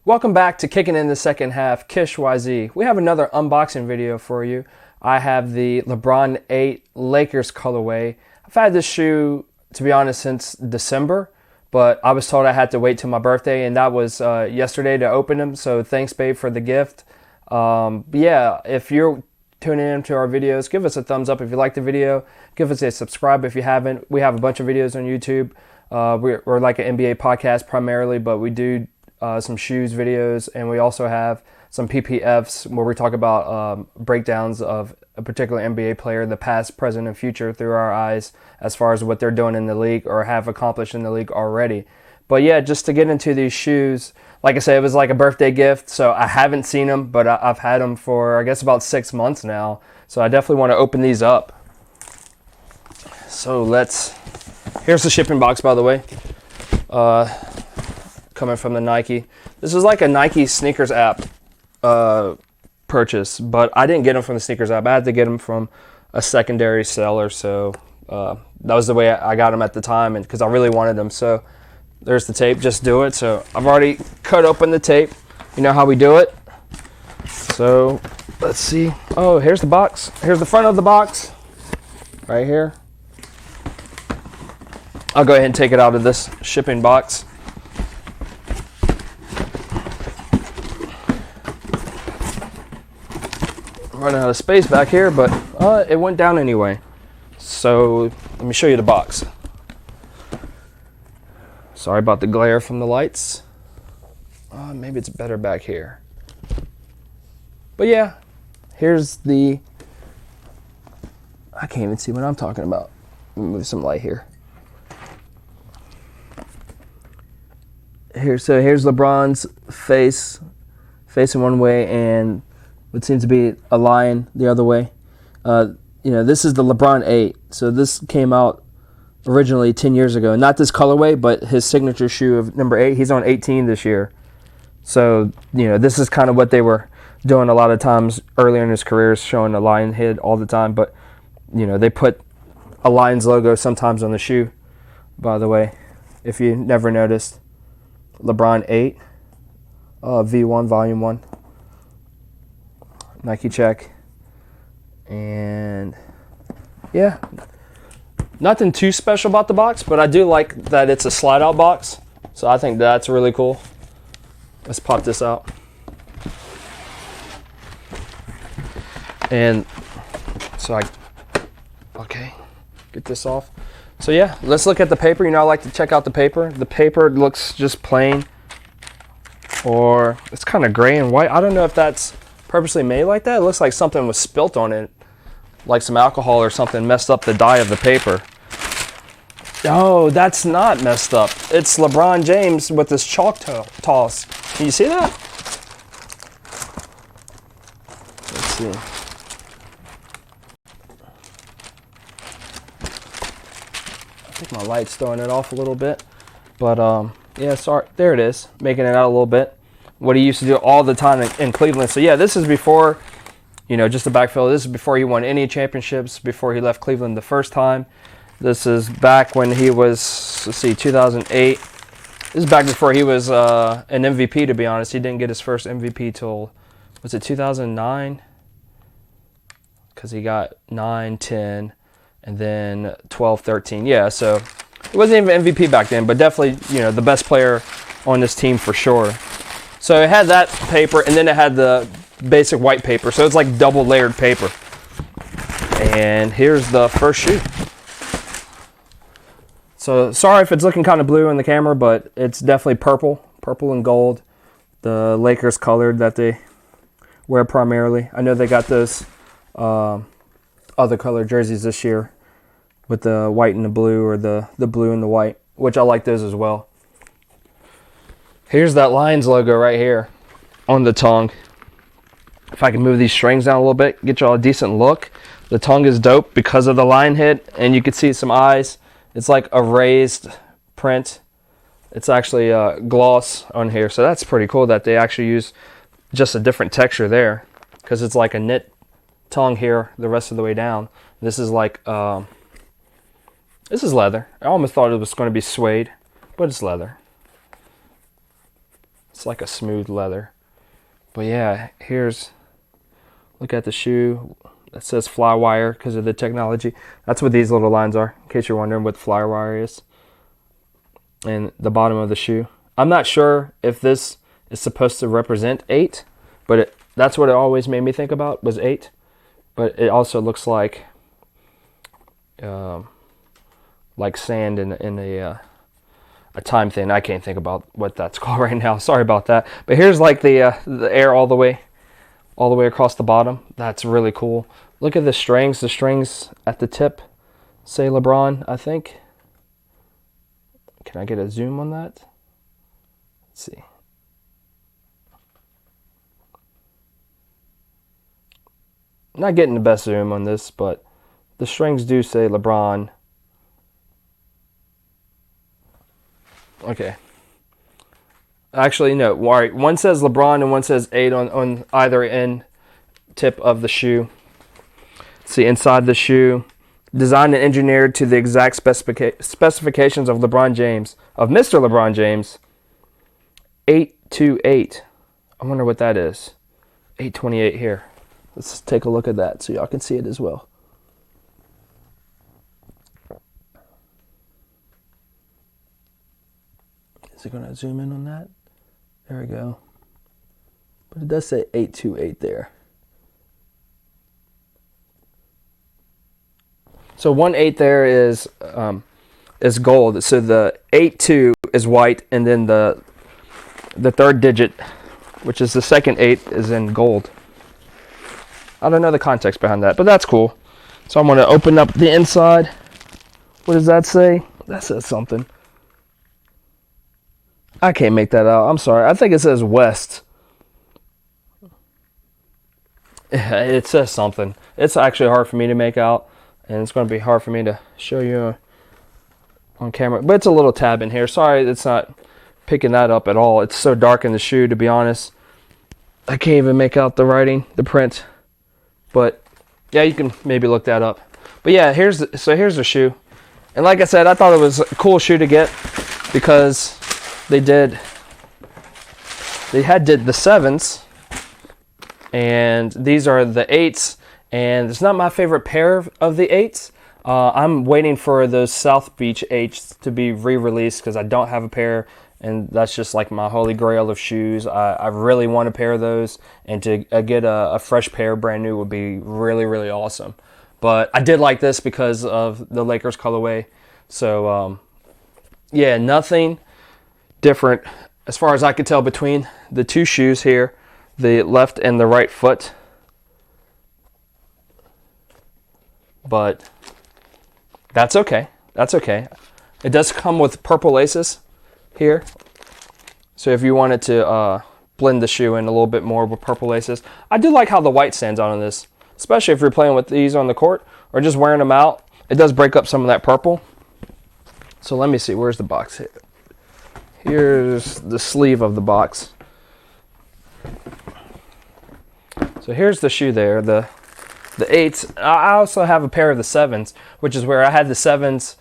Welcome back to Kicking in the Second Half, Kish YZ. We have another unboxing video for you. I have the LeBron VIII Lakers colorway. I've had this shoe, to be honest, since December, but I was told I had to wait till my birthday, and that was yesterday to open them, so thanks, babe, for the gift. But yeah, if you're tuning into our videos, give us a thumbs up if you like the video. Give us a subscribe if you haven't. We have a bunch of videos on YouTube. We're like an NBA podcast primarily, but we do some shoes videos, and we also have some PPFs where we talk about breakdowns of a particular NBA player, the past, present, and future through our eyes as far as what they're doing in the league or have accomplished in the league already. But yeah, just to get into these shoes, like I said, it was like a birthday gift, so I haven't seen them, but I've had them for, I guess, about 6 months now. So I definitely want to open these up. So here's the shipping box, by the way. Coming from the Nike. This is like a Nike sneakers app purchase, but I didn't get them from the sneakers app. I had to get them from a secondary seller, so that was the way I got them at the time, and because I really wanted them. So there's the tape, just do it. So I've already cut open the tape. You know how we do it. So let's see. Oh, here's the box. Here's the front of the box right here. I'll go ahead and take it out of this shipping box. Running out of space back here, but it went down anyway. So let me show you the box. Sorry about the glare from the lights. Maybe it's better back here. But yeah, here's the... I can't even see what I'm talking about. Let me move some light here. Here's LeBron's face facing one way and what seems to be a lion the other way. This is the LeBron VIII. So this came out originally 10 years ago. Not this colorway, but his signature shoe of number 8. He's on 18 this year. So, this is kind of what they were doing a lot of times earlier in his career, showing a lion head all the time. But, they put a lion's logo sometimes on the shoe, by the way, if you never noticed. LeBron VIII, V1, Volume 1. Nike check, and yeah, nothing too special about the box, but I do like that it's a slide out box, so I think that's really cool. Let's pop this out, and so okay, get this off. So yeah, let's look at the paper. I like to check out the paper. The paper looks just plain, or it's kind of gray and white. I don't know if that's purposely made like that. It looks like something was spilt on it, like some alcohol or something messed up the dye of the paper. Oh, that's not messed up. It's LeBron James with his chalk toss. Can you see that? Let's see. I think my light's throwing it off a little bit, but yeah, sorry. There it is, making it out a little bit. What he used to do all the time in Cleveland. So yeah, this is before, just a backfill. This is before he won any championships, before he left Cleveland the first time. This is back when he was, 2008. This is back before he was an MVP, to be honest. He didn't get his first MVP till, was it 2009? Because he got 9, 10, and then 12, 13. Yeah, so he wasn't even MVP back then, but definitely, the best player on this team for sure. So it had that paper, and then it had the basic white paper. So it's like double layered paper. And here's the first shoe. So sorry if it's looking kind of blue in the camera, but it's definitely purple and gold. The Lakers colored that they wear primarily. I know they got those other color jerseys this year with the white and the blue, or the blue and the white, which I like those as well. Here's that Lions logo right here on the tongue. If I can move these strings down a little bit, get y'all a decent look. The tongue is dope because of the lion head, and you can see some eyes. It's like a raised print. It's actually gloss on here, so that's pretty cool that they actually use just a different texture there, because it's like a knit tongue here the rest of the way down. This is like this is leather. I almost thought it was going to be suede, but it's leather. It's like a smooth leather. But yeah, look at the shoe. It says Flywire because of the technology. That's what these little lines are, in case you're wondering what Flywire is. And the bottom of the shoe. I'm not sure if this is supposed to represent 8, but that's what it always made me think about, was 8. But it also looks like sand in a time thing. I can't think about what that's called right now. Sorry about that. But here's like the air all the way across the bottom. That's really cool. Look at the strings. The strings at the tip say LeBron, I think. Can I get a zoom on that? Let's see. Not getting the best zoom on this, but the strings do say LeBron. Okay. Actually, no. Right. One says LeBron and one says 8 on either end tip of the shoe. Let's see, inside the shoe. Designed and engineered to the exact specifications of LeBron James, of Mr. LeBron James. 828. I wonder what that is. 828 here. Let's take a look at that so y'all can see it as well. Is it going to zoom in on that? There we go. But it does say 828 there. So 1/8 there is gold. So the 82 is white, and then the third digit, which is the second 8, is in gold. I don't know the context behind that, but that's cool. So I'm going to open up the inside. What does that say? That says something. I can't make that out. I'm sorry. I think it says West. It says something. It's actually hard for me to make out, and it's going to be hard for me to show you on camera. But it's a little tab in here. Sorry, it's not picking that up at all. It's so dark in the shoe, to be honest. I can't even make out the writing, the print. But yeah, you can maybe look that up. But yeah, here's the shoe. And like I said, I thought it was a cool shoe to get because they did the 7s, and these are the 8s, and it's not my favorite pair of the 8s. I'm waiting for those South Beach 8s to be re-released because I don't have a pair, and that's just like my holy grail of shoes. I really want a pair of those, and to get a fresh pair brand new would be really, really awesome. But I did like this because of the Lakers colorway. So yeah, nothing different as far as I could tell between the two shoes here, the left and the right foot. But that's okay. That's okay. It does come with purple laces here. So if you wanted to blend the shoe in a little bit more with purple laces. I do like how the white stands out on this, especially if you're playing with these on the court or just wearing them out. It does break up some of that purple. So let me see, where's the box? Here's the sleeve of the box. So here's the shoe there, the 8s. I also have a pair of the 7s, which is where I had the 7s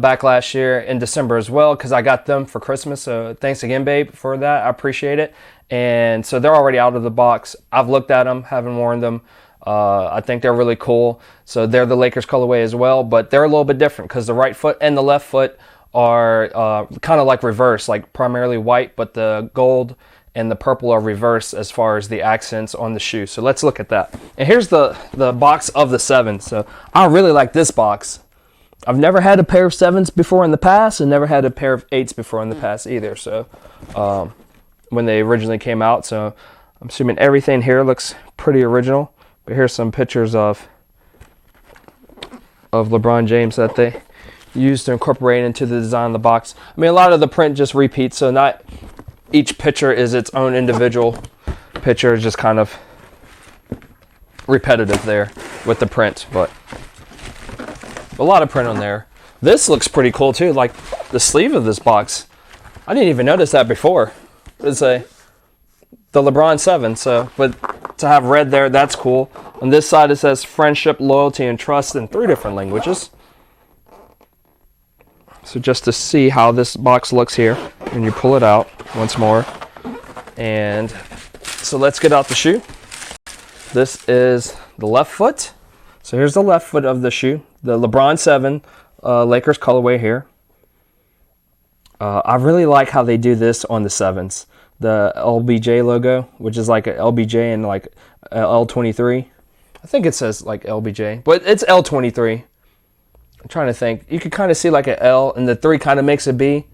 back last year in December as well, because I got them for Christmas. So thanks again, babe, for that. I appreciate it. And so they're already out of the box. I've looked at them, haven't worn them. I think they're really cool. So they're the Lakers colorway as well, but they're a little bit different because the right foot and the left foot are kind of like reverse, like primarily white, but the gold and the purple are reverse as far as the accents on the shoe. So let's look at that. And here's the box of the 7s. So I really like this box. I've never had a pair of 7s before in the past, and never had a pair of 8s before in the past either. So when they originally came out, so I'm assuming everything here looks pretty original. But here's some pictures of LeBron James that they used to incorporate into the design of the box. I mean, a lot of the print just repeats, so not each picture is its own individual picture. It's just kind of repetitive there with the print, but a lot of print on there. This looks pretty cool too, like the sleeve of this box. I didn't even notice that before. It's the LeBron VII, so, but to have red there, that's cool. On this side it says friendship, loyalty, and trust in 3 different languages. So just to see how this box looks here, and you pull it out once more, And so let's get out the shoe. This is the left foot. So here's the left foot of the shoe, the LeBron VII Lakers colorway here. I really like how they do this on the 7s. The LBJ logo, which is like a LBJ and like L23. I think it says like LBJ, but it's L23. I'm trying to think. You could kind of see like an L, and the 3 kind of makes a B,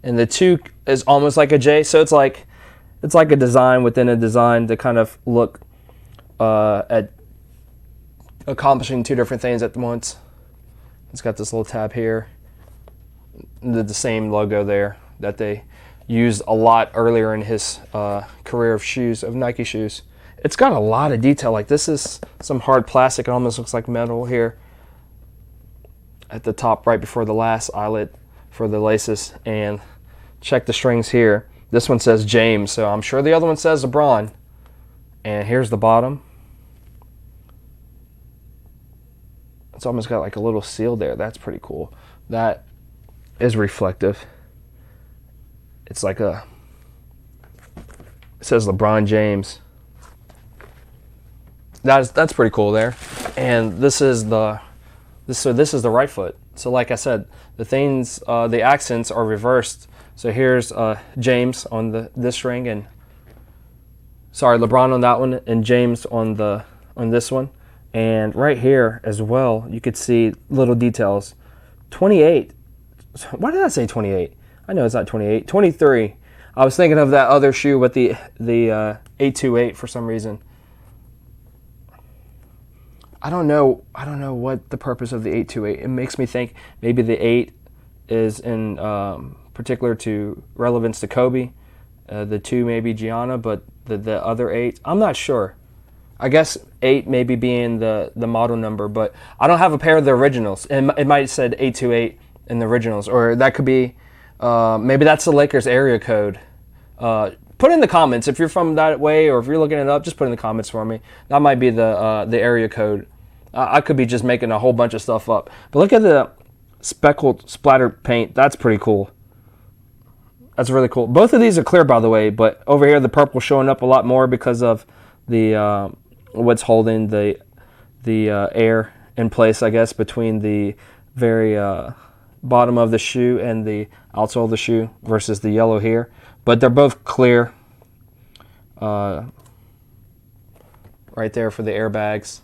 and the 2 is almost like a J. So it's like a design within a design to kind of look at accomplishing 2 different things at once. It's got this little tab here, the same logo there that they used a lot earlier in his career of shoes, of Nike shoes. It's got a lot of detail. Like, this is some hard plastic. It almost looks like metal here at the top right before the last eyelet for the laces. And check the strings here. This one says James, so I'm sure the other one says LeBron. And here's the bottom. It's almost got like a little seal there. That's pretty cool. That is reflective. It's like it says LeBron James. That's pretty cool there. And this is the right foot. So like I said, the accents are reversed. So here's James on this string, and sorry, LeBron on that one, and James on this one. And right here as well, you could see little details. 28. Why did I say 28? I know it's not 28. 23. I was thinking of that other shoe with the 828 for some reason. I don't know what the purpose of the 828. It makes me think maybe the 8 is in particular to relevance to Kobe. The 2 maybe Gianna, but the other 8, I'm not sure. I guess 8 maybe being the model number, but I don't have a pair of the originals. It might have said 828 in the originals, or that could be maybe that's the Lakers area code. Put in the comments if you're from that way, or if you're looking it up. Just put in the comments for me. That might be the area code. I could be just making a whole bunch of stuff up. But look at the speckled splattered paint. That's pretty cool. That's really cool. Both of these are clear, by the way, but over here the purple showing up a lot more because of the what's holding the air in place, I guess, between the very bottom of the shoe and the outsole of the shoe versus the yellow here. But they're both clear right there for the airbags.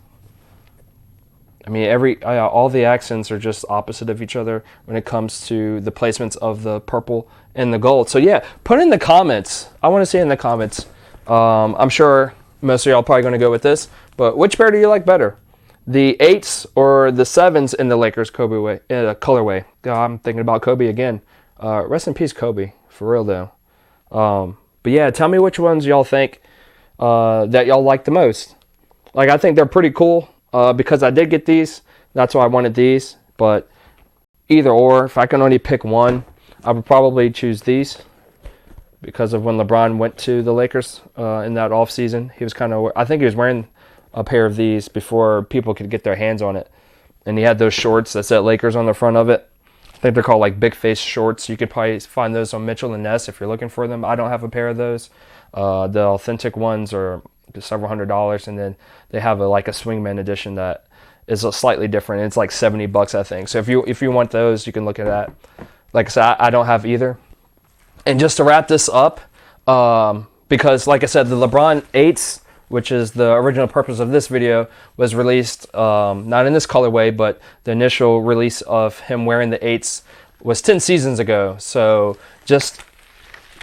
I mean, all the accents are just opposite of each other when it comes to the placements of the purple and the gold. So yeah, put in the comments. I want to see in the comments. I'm sure most of y'all are probably going to go with this, but which pair do you like better? The 8s or the 7s in the Lakers colorway? God, I'm thinking about Kobe again. Rest in peace, Kobe, for real though. But yeah, tell me which ones y'all think that y'all like the most. Like, I think they're pretty cool because I did get these. That's why I wanted these. But either or, if I can only pick one, I would probably choose these because of when LeBron went to the Lakers in that offseason. He was I think he was wearing a pair of these before people could get their hands on it. And he had those shorts that said Lakers on the front of it. I think they're called like big face shorts. You could probably find those on Mitchell Ness if you're looking for them. I don't have a pair of those. The authentic ones are several $100s, and then they have a swingman edition that is slightly different. It's like $70, I think. So if you want those, you can look at that. Like I said, I don't have either. And just to wrap this up, because like I said, the LeBron 8s, which is the original purpose of this video, was released not in this colorway, but the initial release of him wearing the 8s was 10 seasons ago. So just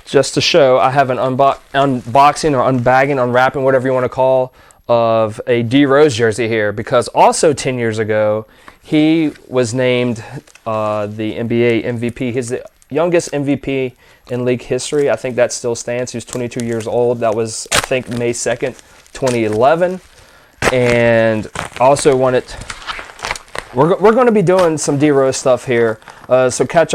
to show, I have an unboxing or unbagging, unwrapping, whatever you want to call, of a D Rose jersey here, because also 10 years ago he was named the NBA MVP. He's the youngest MVP in league history. I think that still stands. He was 22 years old. That was, I think, May 2nd, 2011. And also wanted, we're going to be doing some D Rose stuff here. So catch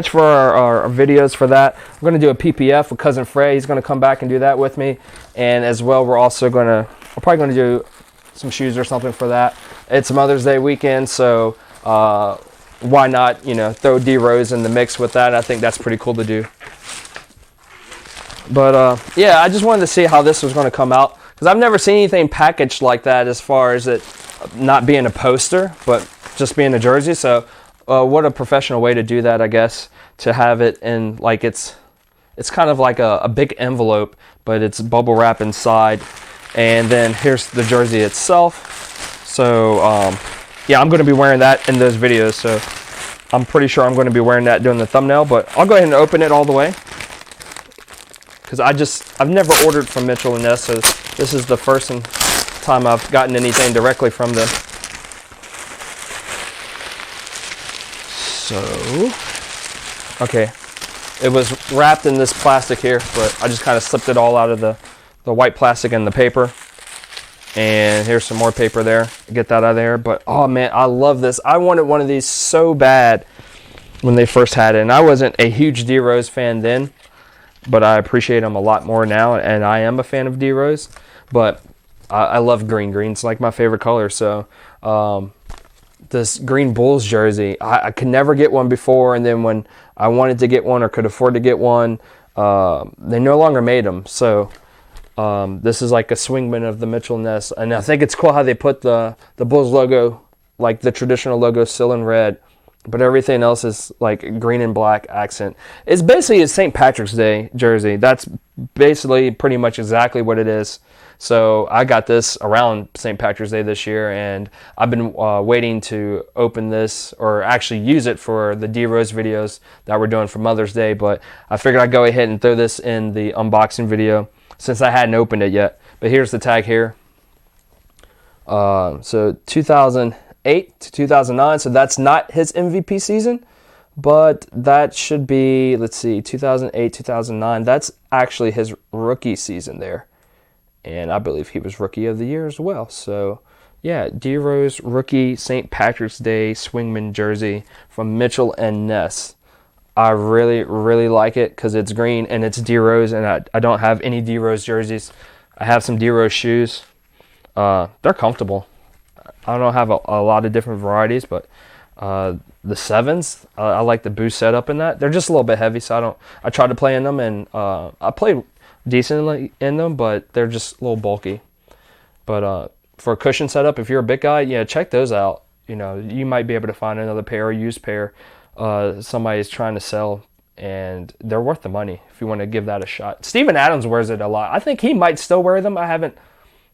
for our videos for that. We're going to do a PPF with Cousin Frey. He's going to come back and do that with me. And as well, we're probably going to do some shoes or something for that. It's Mother's Day weekend, so why not, throw D Rose in the mix with that? I think that's pretty cool to do. But yeah, I just wanted to see how this was going to come out, because I've never seen anything packaged like that as far as it not being a poster, but just being a jersey. So what a professional way to do that, I guess, to have it in, like, it's kind of like a big envelope, but it's bubble wrap inside. And then here's the jersey itself. So yeah, I'm going to be wearing that in those videos. So I'm pretty sure I'm going to be wearing that during the thumbnail, but I'll go ahead and open it all the way, because I've never ordered from Mitchell Ness, so this is the first time I've gotten anything directly from them. So, okay, it was wrapped in this plastic here, but I just kind of slipped it all out of the white plastic and the paper. And here's some more paper there. Get that out of there. But oh man, I love this. I wanted one of these so bad when they first had it, and I wasn't a huge D Rose fan then, but I appreciate him a lot more now, and I am a fan of D Rose. But I love green. Green's like my favorite color. So this green Bulls jersey, I could never get one before, and then when I wanted to get one or could afford to get one, they no longer made them. So this is like a swingman of the Mitchell Ness, and I think it's cool how they put the Bulls logo, like the traditional logo, still in red, but everything else is like green and black accent. It's basically a St. Patrick's Day jersey. That's basically pretty much exactly what it is. So I got this around St. Patrick's Day this year, and I've been waiting to open this or actually use it for the D Rose videos that we're doing for Mother's Day, but I figured I'd go ahead and throw this in the unboxing video since I hadn't opened it yet. But here's the tag here. So 2008 to 2009, so that's not his MVP season, but that should be, let's see, 2008, 2009. That's actually his rookie season there. And I believe he was Rookie of the Year as well. So, yeah, D Rose rookie St. Patrick's Day swingman jersey from Mitchell and Ness. I really, really like it because it's green and it's D Rose, and I don't have any D Rose jerseys. I have some D Rose shoes. They're comfortable. I don't have a lot of different varieties, but the sevens, I like the boost setup in that. They're just a little bit heavy, so I tried to play in them, and I played decently in them, but they're just a little bulky. But for a cushion setup, if you're a big guy, yeah, check those out. You know, you might be able to find another pair or used pair somebody's trying to sell, and they're worth the money if you want to give that a shot. Steven Adams wears it a lot. I think he might still wear them. I haven't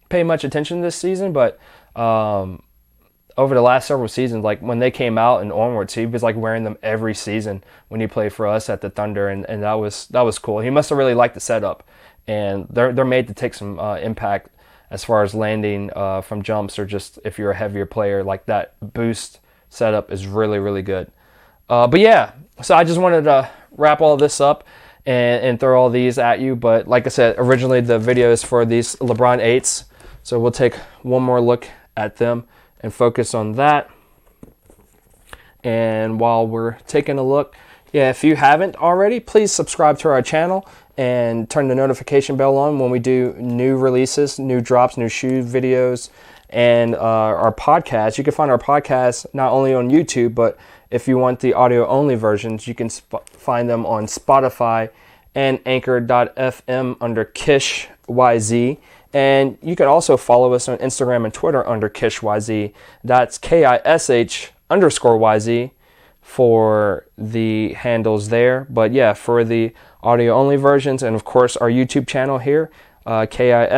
paid much attention this season, but over the last several seasons, like when they came out and onwards, he was like wearing them every season when he played for us at the Thunder, and that was cool. He must have really liked the setup, and they're made to take some impact as far as landing from jumps, or just if you're a heavier player, like that boost setup is really, really good. But yeah, so I just wanted to wrap all this up and throw all these at you. But like I said, originally the video is for these LeBron 8s. So we'll take one more look at them and focus on that. And while we're taking a look, yeah, if you haven't already, please subscribe to our channel and turn the notification bell on when we do new releases, new drops, new shoe videos, and our podcast. You can find our podcast not only on YouTube, but if you want the audio-only versions, you can find them on Spotify and Anchor.fm under KishYZ. And you can also follow us on Instagram and Twitter under KishYZ. That's KISH_YZ for the handles there. But yeah, for the audio-only versions, and of course our YouTube channel here, KISH_YZ.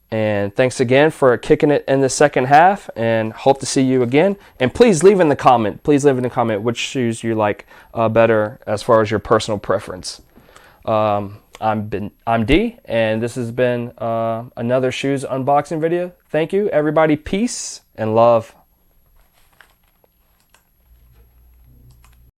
And thanks again for kicking it in the second half, and hope to see you again. And please leave in the comment. Please leave in the comment which shoes you like better as far as your personal preference. I'm D, and this has been another shoes unboxing video. Thank you, everybody. Peace and love.